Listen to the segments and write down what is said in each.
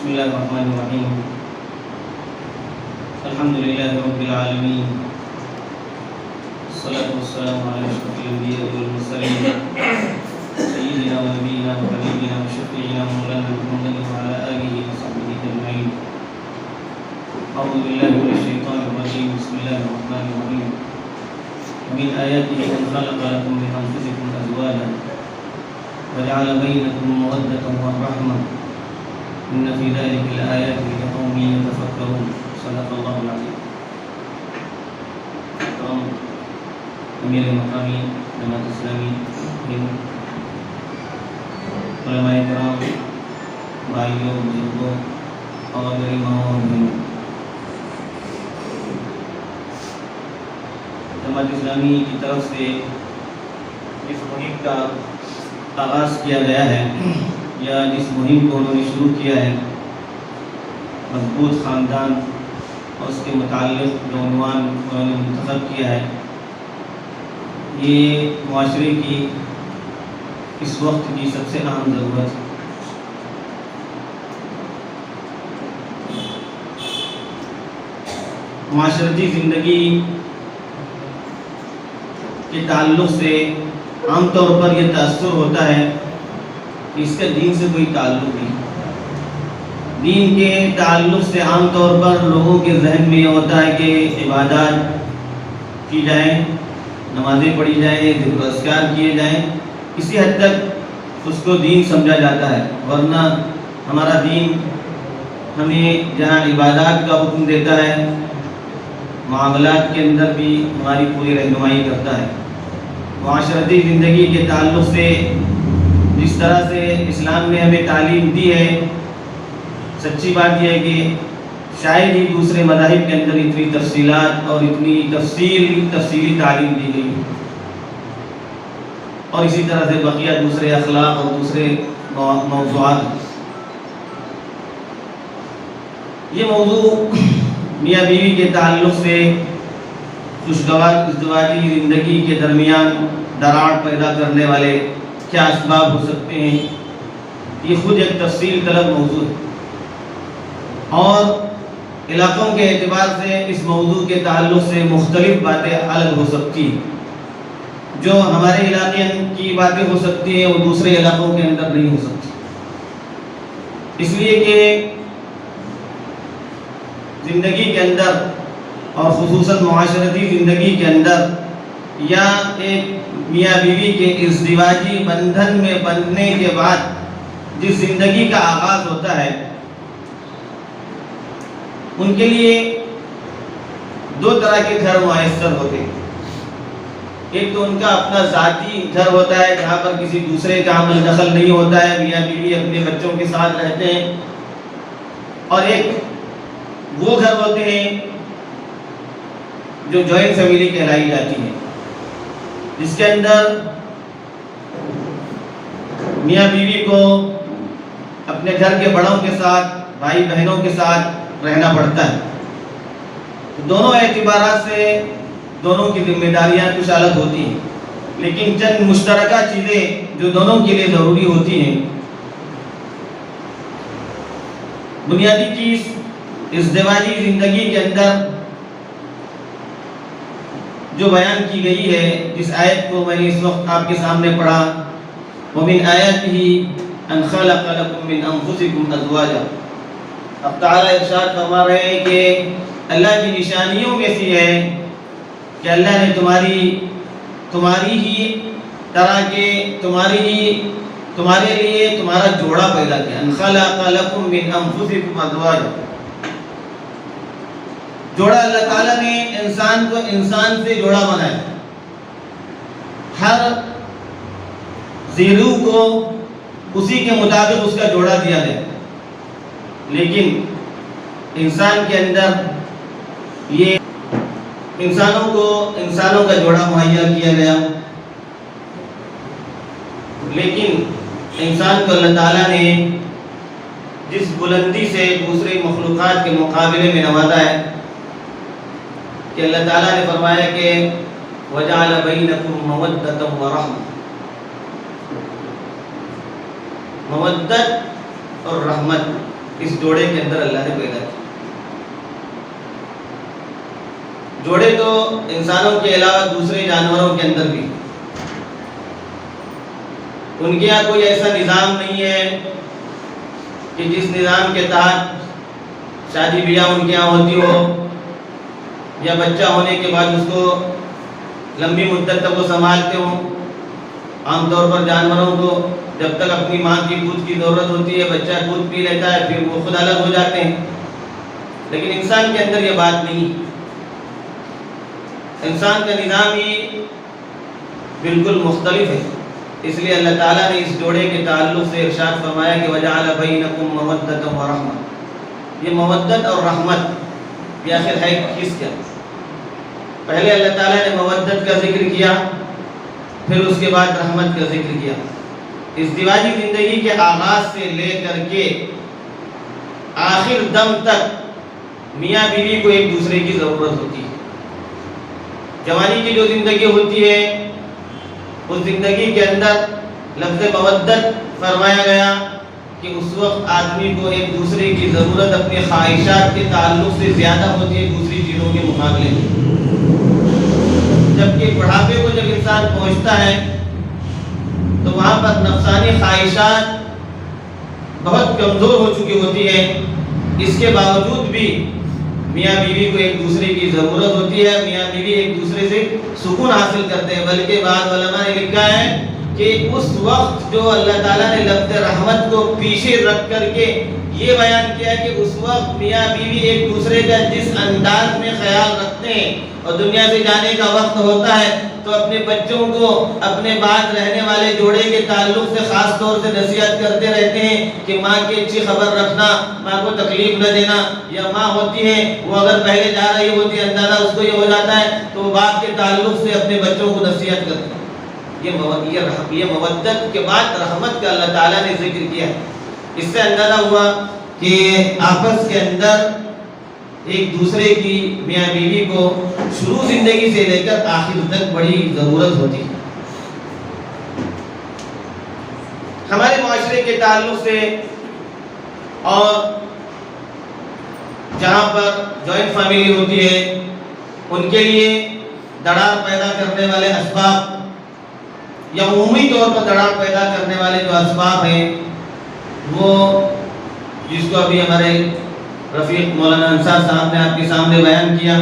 بسم الله الرحمن الرحيم. الحمد لله رب العالمين، الصلاة والسلام على أشرف الأنبياء والمرسلين سيدنا ونبينا وحبيبنا وشفيعنا مولانا محمد وعلى آله وصحبه أجمعين. أعوذ بالله من الشيطان الرجيم. بسم الله الرحمن الرحيم. ومن آياته أن خلق لكم من أنفسكم أزواجا وجعل بينكم مودة ورحمة إن في ذلك لآيات لقوم يتفكرون. صدق الله العظيم. امیر مقامی جماعت اسلامی علماء کرام، بھائیوں، بزرگوں اور میری ماں اور بہنوں، جماعت اسلامی کی طرف سے جس مہم کا آغاز کیا گیا ہے یا جس مہم کو انہوں نے شروع کیا ہے، مضبوط خاندان، اور اس کے متعلق جو عنوان انہوں نے منتخب کیا ہے، یہ معاشرے کی اس وقت کی سب سے اہم ضرورت ہے۔ معاشرتی زندگی کے تعلق سے عام طور پر یہ تأثر ہوتا ہے کہ اس کا دین سے کوئی تعلق نہیں۔ دین کے تعلق سے عام طور پر لوگوں کے ذہن میں یہ ہوتا ہے کہ عبادات کی جائیں، نمازیں پڑھی جائیں، ذکر و اذکار کیے جائیں، اسی حد تک اس کو دین سمجھا جاتا ہے، ورنہ ہمارا دین ہمیں جہاں عبادات کا حکم دیتا ہے، معاملات کے اندر بھی ہماری پوری رہنمائی کرتا ہے۔ معاشرتی زندگی کے تعلق سے جس طرح سے اسلام نے ہمیں تعلیم دی ہے، سچی بات یہ ہے کہ شاید ہی دوسرے مذاہب کے اندر اتنی تفصیلات اور اتنی تفصیلی تعلیم دی گئی، اور اسی طرح سے بقیہ دوسرے اخلاق اور دوسرے موضوعات۔ یہ موضوع میاں بیوی کے تعلق سے خوشگوار ازدواجی زندگی کے درمیان دراڑ پیدا کرنے والے کیا اسباب ہو سکتے ہیں، یہ خود ایک تفصیل طلب موضوع ہے، اور علاقوں کے اعتبار سے اس موضوع کے تعلق سے مختلف باتیں الگ ہو سکتی ہیں۔ جو ہمارے علاقے کی باتیں ہو سکتی ہیں وہ دوسرے علاقوں کے اندر نہیں ہو سکتی، اس لیے کہ زندگی کے اندر اور خصوصاً معاشرتی زندگی کے اندر یا ایک میاں بیوی کے ازدواجی بندھن میں بندھنے کے بعد جس زندگی کا آغاز ہوتا ہے، ان کے لیے دو طرح کے گھر میسر ہوتے ہیں۔ ایک تو ان کا اپنا ذاتی گھر ہوتا ہے جہاں پر کسی دوسرے کا عمل دخل نہیں ہوتا ہے، میاں بیوی اپنے بچوں کے ساتھ رہتے ہیں، اور ایک وہ گھر ہوتے ہیں جو جوائنٹ فیملی کہلائی جاتی ہے، جس کے اندر میاں بیوی کو اپنے گھر کے بڑوں کے ساتھ، بھائی بہنوں کے ساتھ رہنا پڑتا ہے۔ دونوں اعتبارات سے دونوں کی ذمہ داریاں کچھ الگ ہوتی ہیں، لیکن چند مشترکہ چیزیں جو دونوں کے لیے ضروری ہوتی ہیں۔ بنیادی چیز ازدواجی زندگی کے اندر جو بیان کی گئی ہے، جس آیت کو میں نے اس وقت آپ کے سامنے پڑھا، وَمِنْ آيَاتِهِ أَنْ خَلَقَ لَكُم مِّنْ أَنفُسِكُمْ أَزْوَاجًا۔ اب تعالیٰ ارشاد فرما رہے ہیں کہ اللہ کی نشانیوں میں سے ہے کہ اللہ نے تمہاری ہی طرح کے تمہارے لیے تمہارا جوڑا پیدا کیا۔ أَنْ خَلَقَ لَكُم مِّنْ أَنفُسِكُمْ أَزْوَاجًا، جوڑا اللہ تعالیٰ نے انسان کو انسان سے جوڑا بنایا، ہر زیرو کو اسی کے مطابق اس کا جوڑا دیا گیا، لیکن انسان کے اندر یہ انسانوں کا جوڑا مہیا کیا گیا، لیکن انسان کو اللہ تعالیٰ نے جس بلندی سے دوسرے مخلوقات کے مقابلے میں نوازا ہے کہ اللہ تعالیٰ نے فرمایا کہ وَجَعَلَ بَيْنَكُمْ مَوَدَّةً وَرَحْمَةً، مودت اور رحمت، اس جوڑے کے اندر اللہ نے پیدا کیا. جوڑے تو انسانوں کے علاوہ دوسرے جانوروں کے اندر بھی، ان کے یہاں کوئی ایسا نظام نہیں ہے کہ جس نظام کے تحت شادی بیاہ ان کے یہاں ہوتی ہو، یا بچہ ہونے کے بعد اس کو لمبی مدت تک وہ سنبھالتے ہوں. عام طور پر جانوروں کو جب تک اپنی ماں کی دودھ کی ضرورت ہوتی ہے بچہ دودھ پی لیتا ہے، پھر وہ خود الگ ہو جاتے ہیں. لیکن انسان کے اندر یہ بات نہیں. انسان کا نظام ہی بالکل مختلف ہے. اس لیے اللہ تعالیٰ نے اس جوڑے کے تعلق سے ارشاد فرمایا کہ وَجَعَلَ بَيْنَكُمْ مَوَدَّةً وَرَحْمَةً. یہ مودت اور رحمت یہ آخر ہے کس کا؟ پہلے اللہ تعالیٰ نے مودت کا ذکر کیا، پھر اس کے بعد رحمت کا ذکر کیا. ازدواجی زندگی کے آغاز سے لے کر کے آخر دم تک میاں بیوی کو ایک دوسرے کی ضرورت ہوتی ہے. جوانی کی جو زندگی ہوتی ہے اس زندگی کے اندر لفظ مودت فرمایا گیا کہ اس وقت آدمی کو ایک دوسرے کی ضرورت اپنے خواہشات کے تعلق سے زیادہ ہوتی ہے دوسری چیزوں کے مقابلے میں. جبکہ بڑھاپے کو جب انسان پہنچتا ہے تو وہاں پر نفسانی خواہشات بہت کمزور ہو چکی ہوتی ہے. اس کے باوجود بھی میاں بیوی کو ایک دوسرے کی ضرورت ہوتی ہے. میاں بیوی ایک دوسرے سے سکون حاصل کرتے ہیں. بلکہ بعض علماء نے لکھا ہے کہ اس وقت جو اللہ تعالیٰ نے لفظ رحمت کو پیچھے رکھ کر کے یہ بیان کیا کہ اس وقت میاں بیوی ایک دوسرے کا جس انداز میں خیال رکھتے ہیں اور دنیا سے جانے کا وقت ہوتا ہے تو اپنے بچوں کو اپنے بعد رہنے والے جوڑے کے تعلق سے خاص طور سے نصیحت کرتے رہتے ہیں کہ ماں کی اچھی خبر رکھنا، ماں کو تکلیف نہ دینا. یا ماں ہوتی ہے وہ اگر پہلے جا رہی ہوتی ہے اندازہ اس کو یہ ہو جاتا ہے تو وہ باپ کے تعلق سے اپنے بچوں کو نصیحت کرتے ہیں. یہ مودت کے بعد رحمت کا اللہ تعالیٰ نے ذکر کیا. اس سے اندازہ ہوا کہ آپس کے اندر ایک دوسرے کی میاں بیوی کو شروع زندگی سے لے کر آخر تک بڑی ضرورت ہوتی ہے. ہمارے معاشرے کے تعلق سے اور جہاں پر جوائنٹ فیملی ہوتی ہے ان کے لیے دراڑ پیدا کرنے والے اسباب یا عمومی طور پر دراڑ پیدا کرنے والے جو اسباب ہیں وہ جس کو ابھی ہمارے رفیق مولانا انصار صاحب نے آپ کے سامنے بیان کیا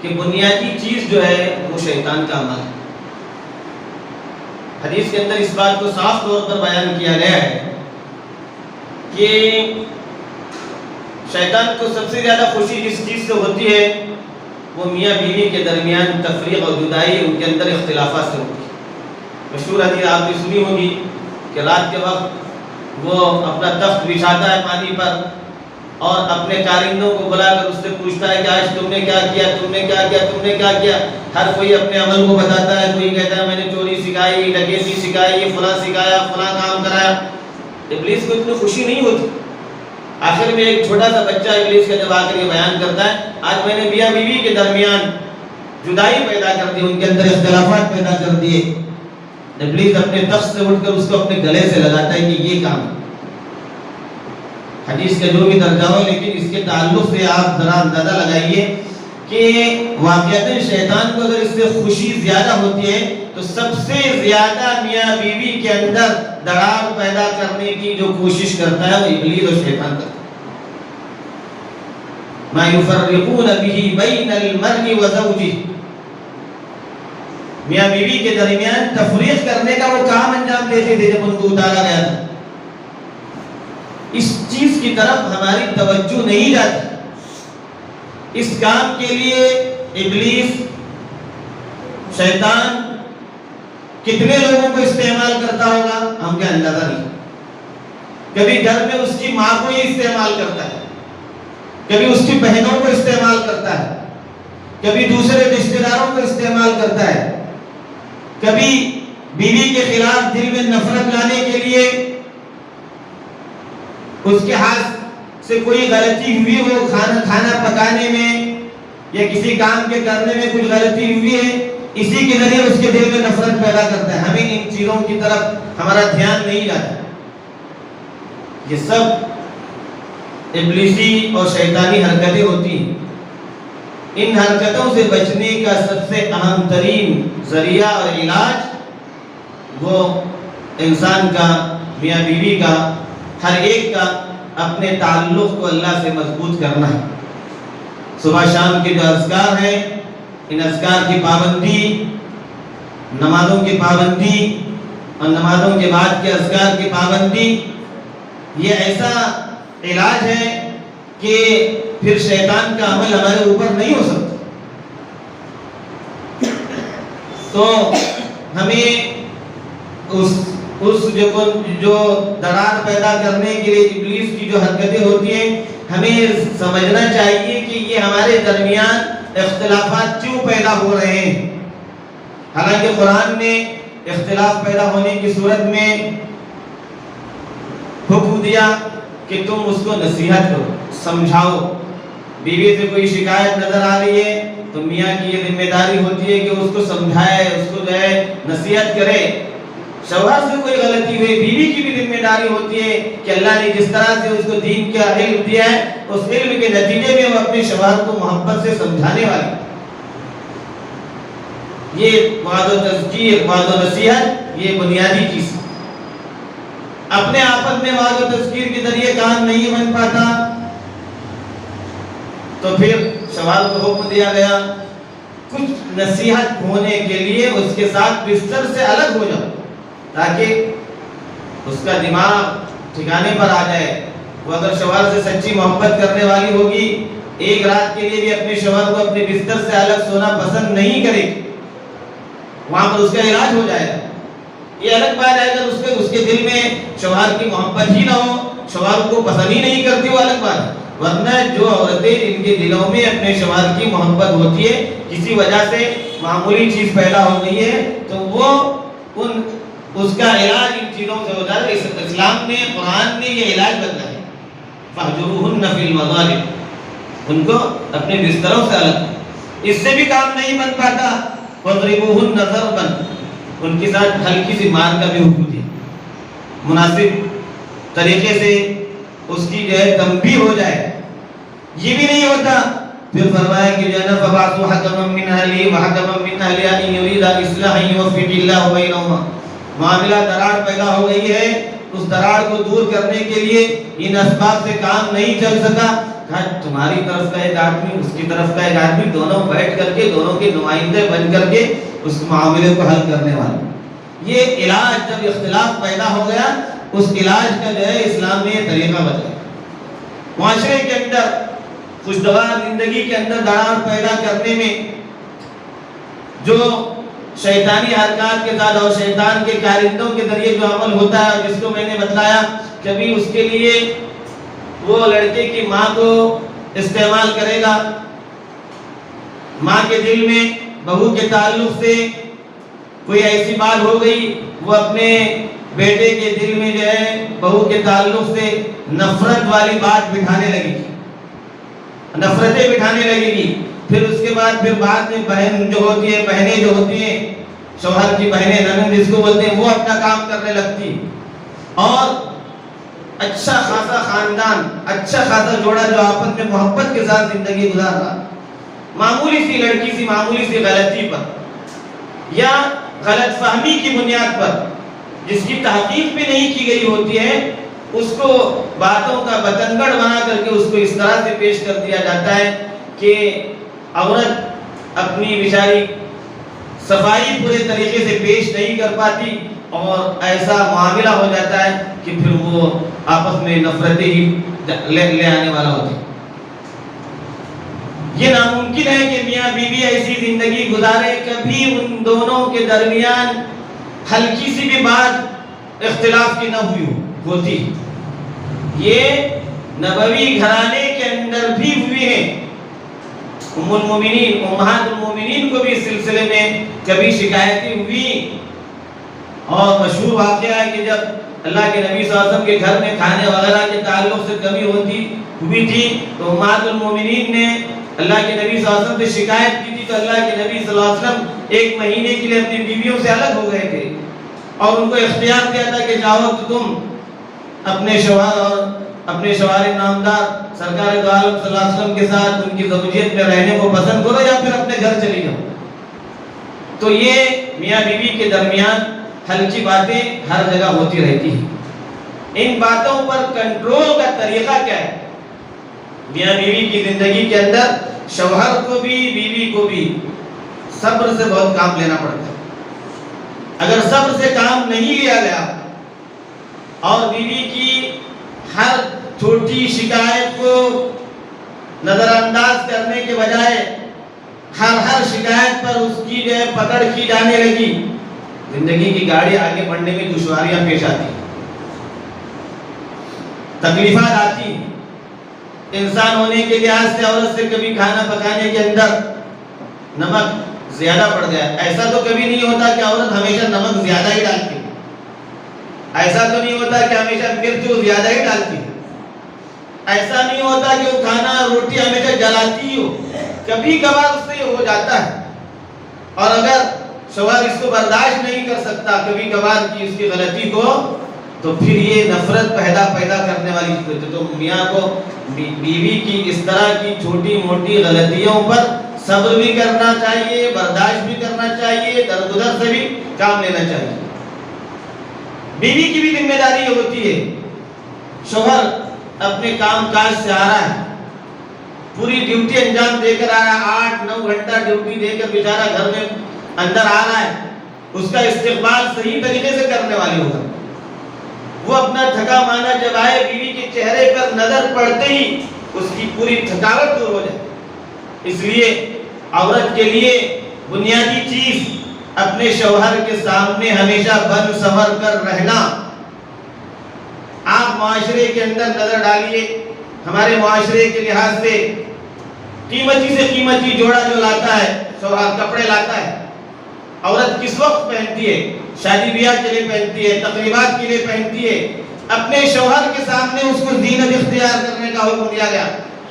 کہ بنیادی چیز جو ہے وہ شیطان کا عمل ہے. حدیث کے اندر اس بات کو صاف طور پر بیان کیا گیا ہے کہ شیطان کو سب سے زیادہ خوشی جس چیز سے ہوتی ہے وہ میاں بیوی کے درمیان تفریق اور جدائی، ان کے اندر اختلافات سے ہوتی ہے. مشہور حدیث آپ نے سنی ہوگی کہ رات کے وقت وہ اپنا تخت بچھاتا ہے پانی پر اور اپنے کارندوں کو بلا کر اس سے پوچھتا ہے کہ آج تم نے کیا کیا، تم نے کیا کیا، تم نے کیا کیا. ہر کوئی اپنے عمل کو بتاتا ہے. کوئی کہتا ہے میں نے چوری سکھائی، ڈکیتی سکھائی، فلاں سکھایا، فلاں کام کرایا. ابلیس کو اتنی خوشی نہیں ہوتی. آخر میں ایک چھوٹا سا بچہ ابلیس کا جب آ کر یہ بیان کرتا ہے آج میں نے میاں بیوی کے درمیان جدائی پیدا کر دی، ان کے اندر اختلافات پیدا کر دیے. ابلیس اپنے تخت سے اٹھ کر اس کو اپنے گلے سے لگاتا ہے کہ یہ کام ہے. حدیث کا جو بھی درجہ ہو لیکن اس کے تعلق سے آپ ذرا اندازہ لگائیے کہ واقعتاً شیطان کو اگر اس سے خوشی زیادہ ہوتی ہے تو سب سے زیادہ میاں بیوی کے اندر دراڑ پیدا کرنے کی جو کوشش کرتا ہے وہ ابلیس اور شیطان کرتا ہے. ما یفرقون به بین المرء وزوجہ، میاں بیوی کے درمیان تفریق کرنے کا وہ کام انجام دیتے تھے جب ان کو اتارا گیا تھا. اس چیز کی طرف ہماری توجہ نہیں جاتی. اس کام کے لیے ابلیس شیطان کتنے لوگوں کو استعمال کرتا ہوگا ہم کیا اندازہ نہیں. کبھی گھر میں اس کی ماں کو ہی استعمال کرتا ہے، کبھی اس کی بہنوں کو استعمال کرتا ہے، کبھی دوسرے رشتہ داروں کو استعمال کرتا ہے، کبھی بیوی کے خلاف دل میں نفرت لانے کے لیے اس کے ہاتھ سے کوئی غلطی ہوئی ہو، کھانا پکانے میں یا کسی کام کے کرنے میں کچھ غلطی ہوئی ہے، اسی کے ذریعے اس کے دل میں نفرت پیدا کرتا ہے. ہمیں ان چیزوں کی طرف ہمارا دھیان نہیں جاتا. یہ سب ابلیسی اور شیطانی حرکتیں ہوتی ہیں، ان حرکتوں سے بچنے کا سب سے اہم ترین ذریعہ اور علاج وہ انسان کا، میاں بیوی کا، ہر ایک کا اپنے تعلق کو اللہ سے مضبوط کرنا ہے۔ صبح شام کے جو اذکار ہیں، ان اذکار کی پابندی، نمازوں کی پابندی اور نمازوں کے بعد کے اذکار کی پابندی، یہ ایسا علاج ہے کہ پھر شیطان کا عمل ہمارے اوپر نہیں ہو سکتا۔ تو ہمیں جو درار پیدا کرنے کے لیے ابلیس کی جو حرکتیں ہوتی ہیں، ہمیں سمجھنا چاہیے کہ یہ ہمارے درمیان اختلافات کیوں پیدا ہو رہے ہیں۔ حالانکہ قرآن نے اختلاف پیدا ہونے کی صورت میں حکم دیا کہ تم اس کو نصیحت کرو، سمجھاؤ۔ بیوی سے کوئی شکایت نظر آ رہی ہے تو میاں کی یہ ذمہ داری ہوتی ہے کہ اس کو سمجھائے، اس کو جو ہے نصیحت کرے۔ شوہر سے کوئی غلطی ہوئی، بیوی کی بھی ذمہ داری ہوتی ہے کہ اللہ نے جس طرح سے اس کو دین کا علم دیا ہے، اس علم کے نتیجے میں وہ اپنے شوہر کو محبت سے سمجھانے والی۔ یہ وعظ و تذکیر، وعظ و نصیحت، یہ بنیادی چیز۔ اپنے آپس میں وعظ و تذکیر کے ذریعے کام نہیں بن پاتا تو پھر شوہر کو حکم دیا گیا کچھ نصیحت ہونے کے لیے اس کے ساتھ بستر سے الگ ہو جاؤ، تاکہ اس کا دماغ ٹھکانے پر آ جائے۔ وہ اگر شوہر سے سچی محبت کرنے والی ہوگی، ایک رات کے لیے بھی اپنے شوہر کو اپنے بستر سے الگ سونا پسند نہیں کرے گی، وہاں پر اس کا علاج ہو جائے گا۔ یہ الگ بات ہے اگر اس کے دل میں شوہر کی محبت ہی نہ ہو، شوہر کو پسند ہی نہیں کرتی، وہ الگ بات ہے۔ ورنہ جو عورتیں ان کے دلوں میں اپنے شوہر کی محبت ہوتی ہے، کسی وجہ سے معمولی چیز پیدا ہو گئی ہے، تو وہ اس کا علاج ان چیزوں سے ہوتا ہے۔ اسلام نے، قرآن نے یہ علاج بتایا ہے، فَاهْجُرُوهُنَّ فِي الْمَضَاجِعِ، ان کو اپنے بستروں سے الگ۔ اس سے بھی کام نہیں بن پاتا، وَاضْرِبُوهُنَّ ضَرْبًا، ان کے ساتھ ہلکی سی مار کا بھی حکم دیا، مناسب طریقے سے اس کی جو ہے تنبیہ ہو جائے۔ یہ بھی نہیں ہوتا، پھر فرمایا کہ جو ہے نا فَبَعْثُوا حَكَمًا مِّنْ أَهْلِهِ وَحَكَمًا مِّنْ أَهْلِهَا إِن يُرِيدَا إِصْلَاحًا يُوَفِّقِ اللَّهُ بَيْنَهُمَا۔ معاملہ دراڑ پیدا ہو گئی ہے، اس دراڑ کو دور کرنے کے لیے ان اسباب سے کام نہیں چل سکا، تمہاری طرف کا ایک آدمی، اس کی طرف کا ایک آدمی، دونوں بیٹھ کر کے، دونوں کے نمائندے بن کر کے اس معاملے کو حل کرنے والے۔ یہ علاج جب اختلاف پیدا ہو گیا، اس علاج کا جو ہے اسلام نے یہ طریقہ بتایا۔ معاشرے کے اندر، خوشگوار زندگی کے اندر دراڑ پیدا کرنے میں جو شیطانی حرکات کے ساتھ اور شیطان کے کارندوں کے ذریعے جو عمل ہوتا ہے، جس کو میں نے بتلایا، کبھی اس کے لیے وہ لڑکے کی ماں کو استعمال کرے گا، ماں کے دل میں بہو کے تعلق سے کوئی ایسی بات ہو گئی، وہ اپنے بیٹے کے دل میں جو ہے بہو کے تعلق سے نفرت والی بات بٹھانے لگے گی، نفرتیں بٹھانے لگے گی۔ پھر اس کے بعد میں بہن جو ہوتی ہے، بہنیں جو ہوتی ہیں، شوہر کی بہنیں، نند جس کو بولتے ہیں، وہ اپنا کام کرنے لگتی، اور اچھا خاصا خاندان، اچھا خاصا جوڑا جو آپس میں محبت کے ساتھ زندگی گزار رہا، معمولی سی لڑکی سی، معمولی سی غلطی پر یا غلط فہمی کی بنیاد پر، جس کی تحقیق بھی نہیں کی گئی ہوتی ہے، اس کو باتوں کا بتنگڑ بنا کر کے اس کو اس طرح سے پیش کر دیا جاتا ہے کہ عورت اپنی بیچاری صفائی پورے طریقے سے پیش نہیں کر پاتی، اور ایسا معاملہ ہو جاتا ہے کہ پھر وہ آپس میں نفرتیں ہی لے آنے والا ہوتی ہے۔ یہ ناممکن ہے کہ میاں بیوی ایسی زندگی گزارے، کبھی ان دونوں کے درمیان ہلکی سی بھی بات اختلاف کی نہ ہوتی۔ یہ نبوی گھرانے کے اندر بھی ہوئی ہے۔ ام المومنین، امہات المومنین کو بھی اس سلسلے میں کبھی شکایتیں ہوئی، اور مشہور واقعہ ہے کہ جب اللہ کے نبی صلی اللہ علیہ وسلم کے گھر میں کھانے وغیرہ کے تعلق سے کمی ہوئی تھی، تو امہات المومنین نے اللہ کے نبی صلی اللہ علیہ وسلم سے شکایت کی تھی، تو اللہ کے نبی صلی اللہ علیہ وسلم 1 مہینے کے لیے اپنی بیویوں سے الگ ہو گئے تھے، اور ان کو اختیار دیا تھا کہ جاؤ تو تم اپنے شوہر اور اپنے شوہر نامدار سرکار دو عالم صلی اللہ علیہ وسلم کے ساتھ ان کی زوجیت میں رہنے کو پسند کرو یا پھر اپنے گھر چلی جاؤ۔ تو یہ میاں بیوی کے درمیان ہلکی باتیں ہر جگہ ہوتی رہتی ہیں۔ ان باتوں پر کنٹرول کا طریقہ کیا ہے؟ میاں بیوی کی زندگی کے اندر شوہر کو بھی بیوی کو بھی صبر سے بہت کام لینا پڑتا ہے۔ اگر صبر سے کام نہیں لیا گیا اور بیوی کی ہر چھوٹی شکایت کو نظر انداز کرنے کے بجائے ہر شکایت پر اس کی جو ہے پکڑ کی جانے لگی، زندگی کی گاڑی آگے بڑھنے میں دشواریاں پیش آتی ہیں، تکلیفات آتی ہیں۔ انسان ہونے کے لحاظ سے عورت سے کبھی کھانا پکانے کے اندر نمک زیادہ پڑ گیا، ایسا تو کبھی نہیں ہوتا کہ عورت ہمیشہ نمک زیادہ ہی ڈالتی ہے، ایسا تو نہیں ہوتا کہ ہمیشہ مرچ وہ زیادہ ہی ڈالتی ہے، ایسا نہیں ہوتا کہ وہ کھانا روٹی ہمیشہ جلاتی ہی ہو، کبھی کبھار اس سے ہو جاتا ہے۔ اور اگر شوہر اس کو برداشت نہیں کر سکتا کبھی کبھار کی اس کی غلطی کو، تو پھر یہ نفرت پیدا کرنے والی چیز ہوتی ہے۔ تو میاں کو بیوی کی اس طرح کی چھوٹی موٹی غلطیوں پر صبر بھی کرنا چاہیے، برداشت بھی کرنا چاہیے، درگزر سے بھی کام لینا چاہیے۔ بیوی کی بھی ذمہ داری یہ ہوتی ہے، شوہر اپنے کام کاج سے آ رہا ہے، پوری ڈیوٹی انجام دے کر آ رہا ہے، 8-9 گھنٹہ ڈیوٹی دے کر بیچارہ گھر میں اندر آ رہا ہے، اس کا استقبال صحیح طریقے سے کرنے والی ہوگا۔ وہ اپنا تھکا مانا جب آئے، بیوی کے چہرے پر نظر پڑتے ہی اس کی پوری تھکاوٹ دور ہو جائے۔ اس لیے عورت کے لیے بنیادی چیز اپنے شوہر کے سامنے ہمیشہ بن سنور کر رہنا۔ آپ معاشرے کے اندر نظر ڈالیے، ہمارے معاشرے کے لحاظ سے قیمتی سے قیمتی جوڑا جو لاتا ہے شوہر، کپڑے لاتا ہے، عورت کس وقت پہنتی ہے؟ شادی بیاہ کے لیے پہنتی ہے، تقریبات کے لیے پہنتی ہے۔ اپنے شوہر کے سامنے اس کو زینت اختیار کرنے کا حکم دیا گیا۔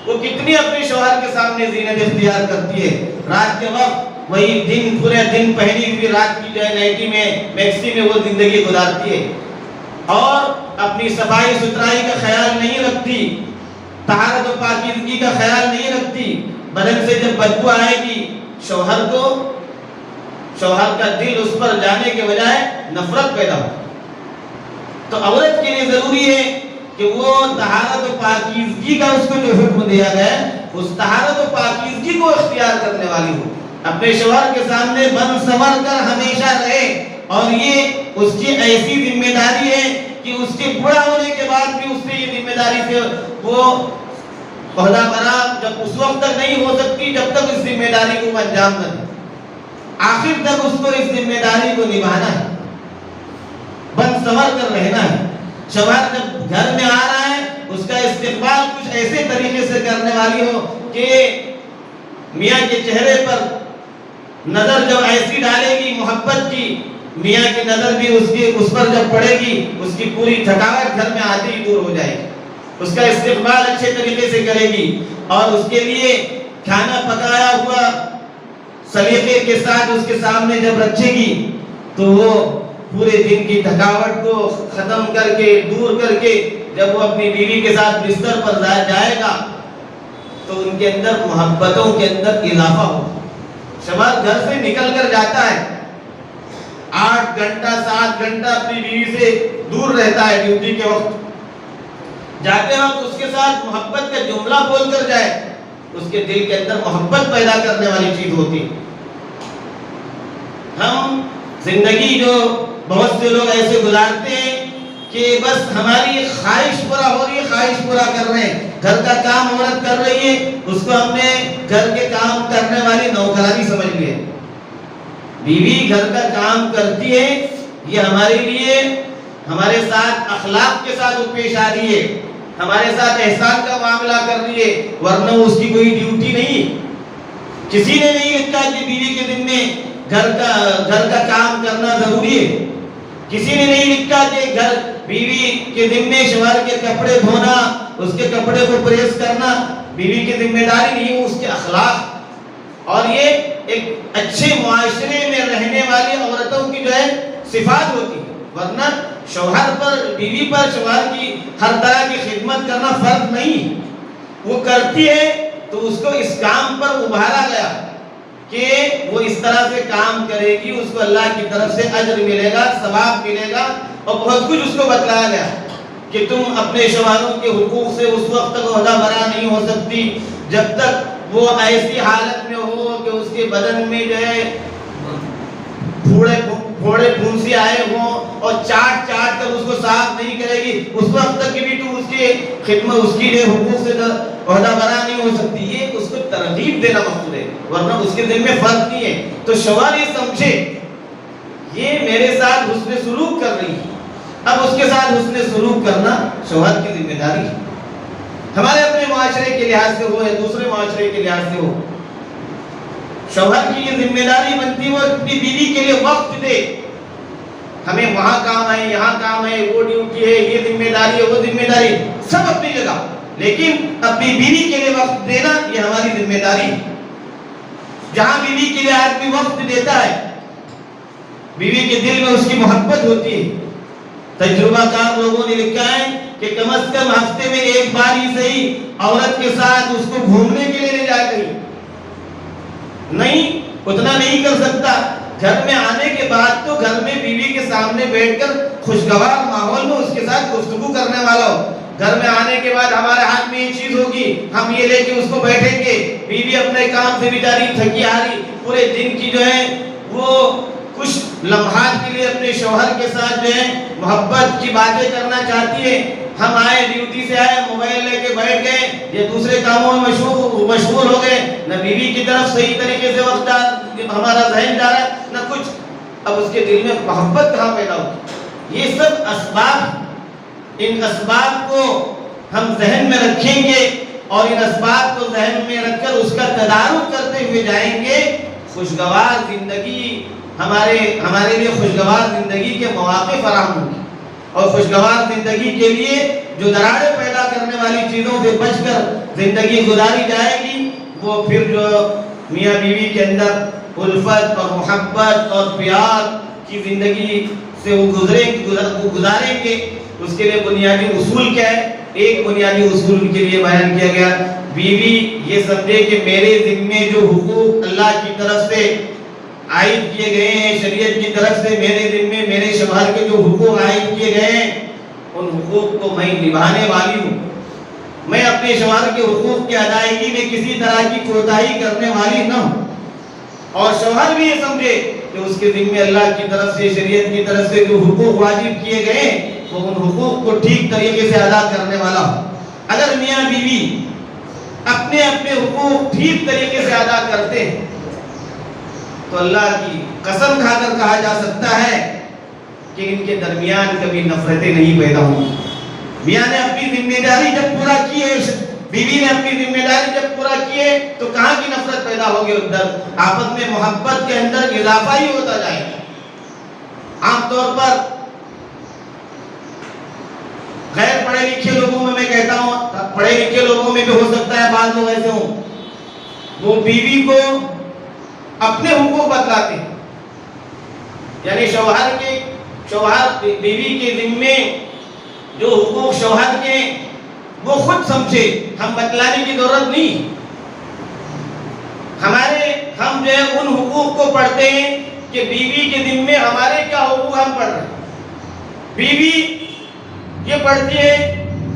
وہ کتنی اپنے شوہر کے سامنے زینت اختیار کرتی ہے؟ رات کے وقت وہی دن پورے دن پہنی ہوئی رات کی جو ہے نائٹی میں میکسی میں وہ زندگی گزارتی ہے، اور اپنی صفائی ستھرائی کا خیال نہیں رکھتی، طہارت و پاکیزگی کا خیال نہیں رکھتی۔ بدن سے جب بدبو آئے گی، شوہر کا دل اس پر جانے کے بجائے نفرت پیدا ہو۔ تو عورت کے لیے ضروری ہے کہ وہ طہارت و پاکیزگی کا اس کو جو حکم دیا گیا ہے، اس طہارت و پاکیزگی کو اختیار کرنے والی ہو، اپنے شوہر کے سامنے بن سنور کر ہمیشہ رہے۔ اور یہ اس کی ایسی ذمہ داری ہے کہ اس کے بوڑھا ہونے کے بعد بھی اس سے یہ ذمہ داری سے وہ عہدہ برآمد جب اس وقت تک نہیں ہو سکتی جب تک اس ذمہ داری کو انجام نہ دے، آخر تک اس کو اس ذمہ داری کو نبھانا ہے، بن سنور کر رہنا ہے۔ شوہر جب گھر میں آ رہا ہے، اس کا استقبال کچھ ایسے طریقے سے کرنے والی ہو کہ میاں کے چہرے پر نظر جب ایسی ڈالے گی محبت کی، میاں کی نظر بھی اس پر جب پڑے گی، اس کی پوری تھکاوٹ گھر میں آتے ہی دور ہو جائے گی، اس کا استقبال اچھے طریقے سے کرے گی، اور اس کے لیے کھانا پکایا ہوا سلیقے کے ساتھ اس کے سامنے جب رکھے گی، تو وہ پورے دن کی تھکاوٹ کو ختم کر کے دور کر کے جب وہ اپنی بیوی کے ساتھ بستر پر جائے گا تو ان کے اندر محبتوں کے اندر اضافہ ہوگا۔ شوہر گھر سے نکل کر جاتا ہے، 8 گھنٹہ 7 گھنٹہ اپنی بیوی سے دور رہتا ہے ڈیوٹی کے وقت، جاتے وقت اس کے ساتھ محبت کا جملہ بول کر جائے، اس کے دل کے اندر محبت پیدا کرنے والی چیز ہوتی ہے۔ ہم زندگی جو بہت سے لوگ ایسے گزارتے ہیں کہ بس ہماری خواہش پورا ہو رہی ہے، خواہش پورا کر رہے ہیں، گھر کا کام عورت کر رہی ہے، اس کو ہم نے گھر کے کام کرنے والی نوکرانی سمجھ لیا۔ بیوی گھر کا کام کرتی ہے، یہ ہمارے لیے ہمارے ساتھ اخلاق کے ساتھ وہ پیش آ رہی ہے، ہمارے ساتھ احسان کا معاملہ کر رہی ہے، ورنہ اس کی کوئی ڈیوٹی نہیں۔ کسی نے نہیں لکھا کہ بیوی کے دن میں گھر کا کام کرنا ضروری ہے، کسی نے نہیں لکھا کہ بیوی کے ذمے شوہر کے کپڑے دھونا، اس کے کپڑے کو پریس کرنا بیوی کی ذمہ داری نہیں، اس کے اخلاق اور یہ ایک اچھے معاشرے میں رہنے والی عورتوں کی جو ہے صفات ہوتی ہے۔ ورنہ شوہر پر بیوی پر شوہر کی ہر طرح کی خدمت کرنا فرض نہیں، وہ کرتی ہے تو اس کو اس کام پر ابھارا گیا کہ وہ اس طرح سے کام کرے گی، اس کو اللہ کی طرف سے اجر ملے گا، ثواب ملے گا، اور بہت کچھ اس کو بتلایا گیا کہ تم اپنے شوہروں کے حقوق سے اس وقت تک عہدہ برا نہیں ہو سکتی جب تک وہ ایسی حالت میں ہو کہ اس کے بدن میں جو ہے پھوڑے پھونسی آئے ہوں اور چاٹ چاٹ کر اس کو صاف نہیں کرے گی، اس وقت تک بھی تو اس کی خدمت، اس کی حقوق سے عہدہ برا نہیں ہو سکتی۔ یہ اس کو ترغیب دینا مقصود ہے، ورنہ اس کے دل میں فرق نہیں ہے۔ تو شوہر یہ سمجھے یہ میرے ساتھ حسن سلوک کر رہی ہے، اب اس کے ساتھ حسن سلوک کرنا شوہر کی ذمہ داری ہے، ہمارے اپنے معاشرے کے لحاظ سے ہو یا دوسرے معاشرے کے لحاظ سے ہو۔ شوہر کی یہ ذمہ داری بنتی ہے وہ اپنی بیوی کے لیے وقت دے، ہمیں وہاں کام ہے، یہاں کام ہے، وہ ڈیوٹی ہے، یہ ذمہ داری ہے، وہ ذمہ داری، سب اپنی جگہ، لیکن اپنی بیوی کے لیے وقت دینا یہ ہماری ذمہ داری ہے۔ جہاں بیوی کے لیے آدمی وقت دیتا ہے، بیوی کے دل میں اس کی محبت ہوتی ہے۔ تجربہ کار لوگوں نے لکھا ہے کہ کم از کم ہفتے میں ایک بار ہی صحیح عورت کے ساتھ اس کو گھومنے کے لیے لے جا کر، نہیں اتنا نہیں کر سکتا، گھر میں آنے کے بعد تو گھر میں بیوی کے سامنے بیٹھ کر خوشگوار ماحول میں اس کے ساتھ گفتگو کرنے والا ہو۔ گھر میں آنے کے بعد ہمارے ہاتھ میں یہ چیز ہوگی، ہم یہ لے کے اس کو بیٹھیں گے، بیوی اپنے کام سے بیچاری تھکی ہاری پورے دن کی جو ہے وہ کچھ لمحات کے لیے اپنے شوہر کے ساتھ جو ہے محبت کی باتیں کرنا چاہتی ہے۔ ہم آئے ڈیوٹی سے آئے، موبائل لے کے بیٹھ گئے یا دوسرے کاموں میں مشغول ہو گئے، نہ بیوی کی طرف صحیح طریقے سے وقت ہمارا ذہن جا رہا ہے نہ کچھ، اب اس کے دل میں محبت کہاں پیدا ہوگی؟ یہ سب اسباب، ان اسباب کو ہم ذہن میں رکھیں گے اور ان اسباب کو ذہن میں رکھ کر اس کا تدارک کرتے ہوئے جائیں گے، خوشگوار زندگی ہمارے لیے خوشگوار زندگی کے مواقع فراہم ہوں گے، اور خوشگوار زندگی کے لیے جو دراڑیں پیدا کرنے والی چیزوں سے بچ کر زندگی گزاری جائے گی، وہ پھر جو میاں بیوی کے اندر الفت اور محبت اور پیار کی زندگی سے وہ گزاریں گے۔ اس کے لیے بنیادی اصول کیا ہے؟ ایک بنیادی اصول کے لیے بیان کیا گیا، بیوی یہ سمجھے کہ میرے ذمے جو حقوق اللہ کی طرف سے عائد کیے گئے ہیں، شریعت کی طرف سے میرے ذمے میرے شوہر کے جو حقوق عائد کیے گئے ہیں، ان حقوق کو میں نبھانے والی ہوں، میں اپنے شوہر کے حقوق کی ادائیگی میں کسی طرح کی کوتاہی کرنے والی نہ ہوں، اور شوہر بھی یہ سمجھے کہ اس کے ذمے اللہ کی طرف سے شریعت کی طرف سے جو حقوق واجب کیے گئے ہیں وہ ان حقوق کو ٹھیک طریقے سے ادا کرنے والا ہوں۔ اگر میاں بیوی اپنے اپنے حقوق ٹھیک طریقے سے ادا کرتے ہیں تو اللہ کی قسم کھا کر کہا جا سکتا ہے کہ ان کے درمیان کبھی نفرتیں نہیں پیدا ہوں۔ میاں نے اپنی ذمہ داری جب پورا کی ہے، بیوی نے اپنی ذمہ داری جب پورا کی ہے تو کہاں کی نفرت پیدا ہوگی؟ اندر آپس میں محبت کے اندر اضافہ ہی ہوتا جائے گا۔ عام طور پر غیر پڑھے لکھے لوگوں میں کہتا ہوں، پڑھے لکھے لوگوں میں بھی ہو سکتا ہے بعض لوگ ایسے ہوں، وہ بیوی کو اپنے حقوق بتلاتے ہیں، یعنی شوہر بیوی کے ذمے جو حقوق شوہر کے وہ خود سمجھے، ہم بتلانے کی ضرورت نہیں۔ ہم جو ہے ان حقوق کو پڑھتے ہیں کہ بیوی کے ذمے ہمارے کیا حقوق ہم پڑھ رہے ہیں، بیوی یہ پڑھتی ہے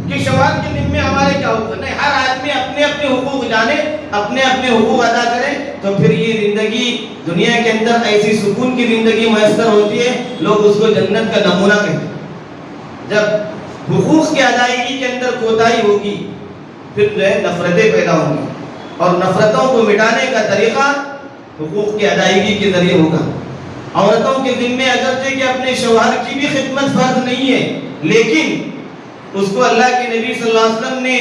کہ شوہر کے ذمے ہمارے کیا حقوق، نہیں، ہر آدمی اپنے اپنے حقوق جانے، اپنے اپنے حقوق ادا کرے، تو پھر یہ زندگی دنیا کے اندر ایسی سکون کی زندگی میسر ہوتی ہے، لوگ اس کو جنت کا نمونہ کہتے ہیں۔ جب حقوق کی ادائیگی کے اندر کوتاہی ہوگی پھر جو ہے نفرتیں پیدا ہوں گی، اور نفرتوں کو مٹانے کا طریقہ حقوق کی ادائیگی کے ذریعے ہوگا۔ عورتوں کے ذمے اگرچہ کہ اپنے شوہر کی بھی خدمت فرض نہیں ہے، لیکن اس کو اللہ کے نبی صلی اللہ علیہ وسلم نے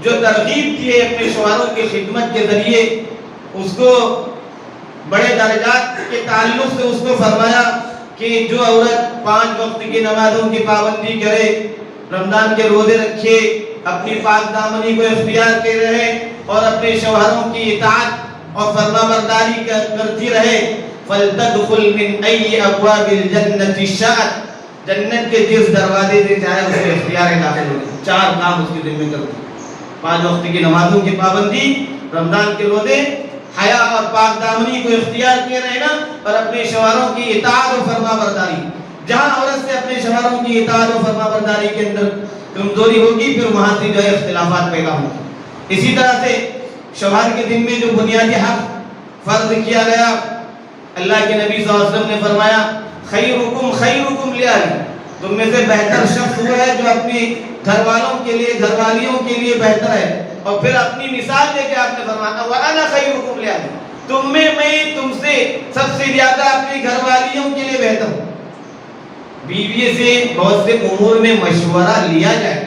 جو ترغیب دی ہے اپنے شوہروں کی خدمت کے ذریعے، اس کو بڑے درجات کے تعلق سے اس کو فرمایا کہ جو عورت 5 وقت کی نمازوں کی پابندی کرے، رمضان کے روزے رکھے، اپنی پاک دامنی کو اختیار کے رہے اور اپنے شوہروں کی اطاعت اور فرما برداری کرتی رہے، فَلْتَدْخُلْ مِنْ أَيِّ أَبْوَابِ الْجَنَّةِ شَاءَتْ، جنت کے جس دروازے سے چاہے اس کے اختیار داخل ہو جائے. 4 کام اس کے ذمہ کر دیں: 5 وقت کی نمازوں کی پابندی، رمضان کے روزے، حیا اور پاک دامنی کو اختیار کیے رہنا، اور اپنے شوہروں کی اطاعت و فرما برداری. جہاں عورت سے اپنے شوہروں کی اطاعت و فرما برداری کے اندر کمزوری ہوگی پھر وہاں سے جو ہے اختلافات پیدا ہوں گے. اسی طرح سے شوہر کے ذمے جو بنیادی حق فرض کیا گیا، اللہ کے نبی صلی اللہ علیہ وسلم نے فرمایا خیرکم خیرکم لأہلہ، تم میں سے بہتر شخص وہ ہے جو اپنے گھر والوں کے لیے، گھر والیوں کے لیے بہتر ہے. اور پھر اپنی مثال دے کے آپ نے فرمایا وَأَنَا خَيْرُكُمْ لِأَهْلِي، تم میں تم سے سب سے زیادہ اپنی گھر والیوں کے لیے بہتر ہوں. بیوی سے بہت سے امور میں مشورہ لیا جائے.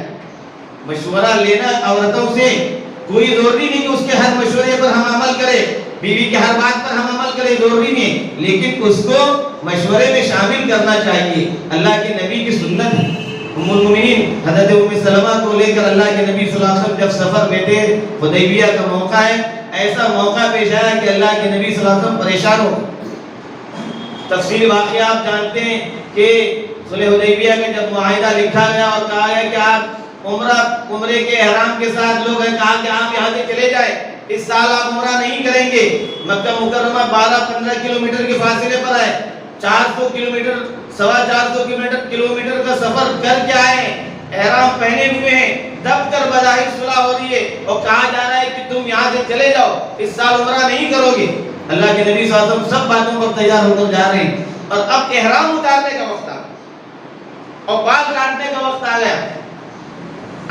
مشورہ لینا عورتوں سے کوئی ضروری نہیں کہ اس کے ہر مشورے پر ہم عمل کریں، بیوی کے ہر بات پر ہم عمل کریں، ضروری نہیں، لیکن اس کو مشورے میں شامل کرنا چاہیے. اللہ کے نبی کی سنت ہے. ام المؤمنین حضرت ام سلمہ کو لے کر اللہ کے نبی صلی اللہ علیہ وسلم جب سفر میں تھے، حدیبیہ کا موقع ہے، ایسا موقع پیش آیا کہ اللہ کے نبی صلی اللہ علیہ وسلم پریشان ہو. تفصیل واقعہ آپ جانتے ہیں کہ صلح حدیبیہ میں جب معاہدہ لکھا گیا اور کہا گیا کہ آپ عمرے کے احرام کے ساتھ لوگ ہیں، کہا کہ آپ یہاں سے چلے جائیں، اس سال آپ عمرہ نہیں کریں گے. مکہ مکرمہ 12-15 کلومیٹر کے فاصلے پر ہے، 400 کلومیٹر 450 کلومیٹر کا سفر کر کے آئے، احرام پہنے ہوئے ہیں، دب کر بظاہر صلح ہو رہی ہے اور کہا جا رہا ہے کہ تم یہاں سے چلے جاؤ، اس سال عمرہ نہیں کرو گے. اللہ کے نبی صلی اللہ علیہ وسلم سب باتوں پر تیار ہو کر جا رہے ہیں اور اب احرام اتارنے کا وقت آ گیا اور بال کاٹنے کا وقت آ گیا.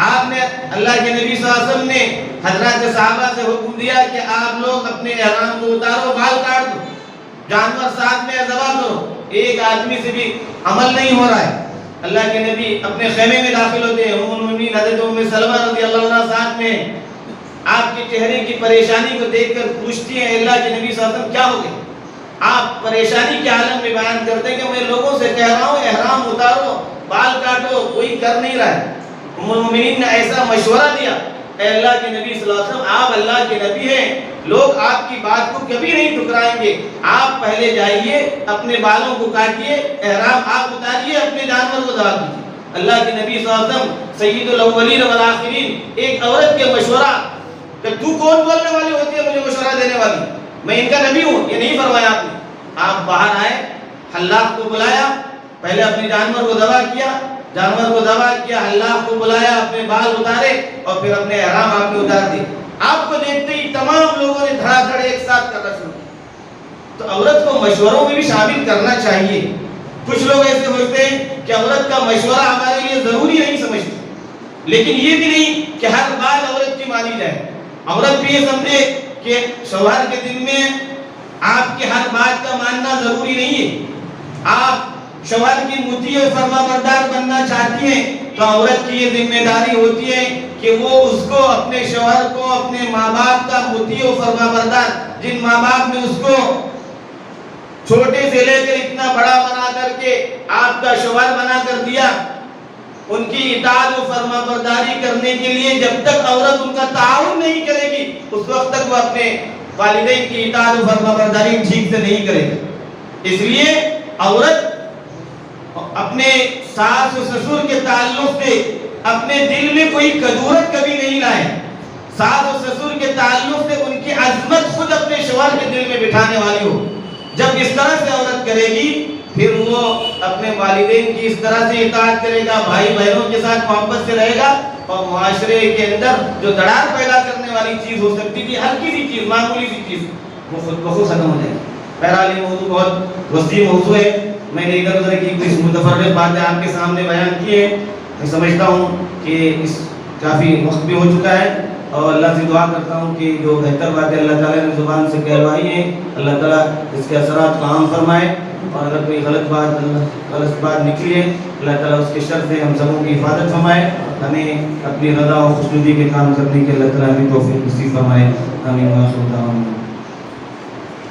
آپ نے اللہ کے نبی صلی اللہ علیہ وسلم نے حضرات صحابہ سے حکم دیا کہ آپ لوگ اپنے احرام کو اتارو، بال کاٹ دو، جانور ساتھ میں ذبح کرو. ایک آدمی سے بھی عمل نہیں ہو رہا ہے. اللہ کے نبی اپنے خیمے میں داخل ہوتے ہیں، ام المؤمنین حضرت ام سلمہ رضی اللہ عنہا ساتھ میں. آپ کے چہرے کی پریشانی کو دیکھ کر پوچھتی ہیں اللہ کے نبی صلی اللہ علیہ وسلم کیا ہو گیا؟ آپ پریشانی کے عالم میں بیان کرتے ہیں کہ میں لوگوں سے کہہ رہا ہوں احرام اتارو، بال کاٹو، کوئی کر نہیں رہا ہے. ام المؤمنین نے ایسا مشورہ دیا، اے اللہ کے نبی صلی اللہ علیہ وسلم آپ اللہ کے نبی ہیں، لوگ آپ کی بات کو کبھی نہیں ٹھکرائیں گے، آپ پہلے جائیے اپنے بالوں کو کاٹیے، احرام آپ اتاریے، اپنے جانور کو ذبح کیجیے. اللہ کے نبی صلی اللہ علیہ وسلم سید الاولین والآخرین، ایک عورت کے مشورہ کہ تو کون بولنے والی ہوتی ہے مجھے مشورہ دینے والی، میں ان کا نبی ہوں، یہ نہیں فرمایا آپ نے. آپ باہر آئے، حلاق کو بلایا، پہلے اپنے جانور کو ذبح کیا، حلاق کو بلایا، اپنے بال اتارے اور پھر اپنے احرام آپ نے اتار دیے. آپ کو دیکھتے ہی تمام لوگوں نے دھڑا دھڑ ایک ساتھ کرنا شروع کیا. تو عورت کو مشوروں میں بھی شامل کرنا چاہیے. کچھ لوگ ایسے ہوتے ہیں کہ عورت کا مشورہ ہمارے لیے ضروری نہیں سمجھتے، لیکن یہ بھی نہیں کہ ہر بات عورت کی مانی جائے. عورت بھی یہ سمجھے کہ شوہر کے دل میں آپ کی ہر بات کا ماننا ضروری نہیں ہے. آپ شوہر کی مطیع و فرما بردار بننا چاہتی ہیں تو عورت کی یہ ذمہ داری ہوتی ہے کہ وہ اس کو، اپنے شوہر کو، اپنے ماں باپ کا مطیع و فرما بردار، جن ماں باپ نے اس کو چھوٹے سے لے کر اتنا بڑا بنا کر کے آپ کا شوہر بنا کر دیا، ان کی اطاعت و فرما برداری کرنے کے لیے جب تک عورت ان کا تعاون نہیں کرے گی اس وقت تک وہ اپنے والدین کی اطاعت و فرما برداری ٹھیک سے نہیں کرے گی. اس لیے عورت اپنے ساس و سسر کے تعلق سے اپنے دل میں کوئی کدورت کبھی نہیں لائے. ساس و سسر کے تعلق سے ان کی عظمت خود اپنے شوہر کے دل میں بٹھانے والی ہو. جب اس طرح سے عورت کرے گی پھر وہ اپنے والدین کی اس طرح سے اطاعت کرے گا، بھائی بہنوں کے ساتھ محبت سے رہے گا اور معاشرے کے اندر جو دراڑ پیدا کرنے والی چیز ہو سکتی تھی، ہلکی سی چیز، معمولی سی چیز، وہ خود بخود ختم ہو جائے گی. بہرحال یہ موضوع بہت وسیع موضوع ہے. میں نے ادھر ادھر کی کچھ متفرق باتیں آپ کے سامنے بیان کی ہیں. میں سمجھتا ہوں کہ اس کافی وقت بھی ہو چکا ہے اور اللہ سے دعا کرتا ہوں کہ جو بہتر باتیں اللہ تعالیٰ نے زبان سے کہلوائی ہیں اللہ تعالیٰ اس کے اثرات کو عام فرمائے، اور اگر کوئی غلط بات نکلی ہے اللہ تعالیٰ اس کے شر سے ہم سبوں کی حفاظت فرمائے. ہمیں اپنی رضا و خوشنودی کے کام کرنے کے اللہ تعالیٰ ہمیں توفیق نصیب فرمائے. آمین.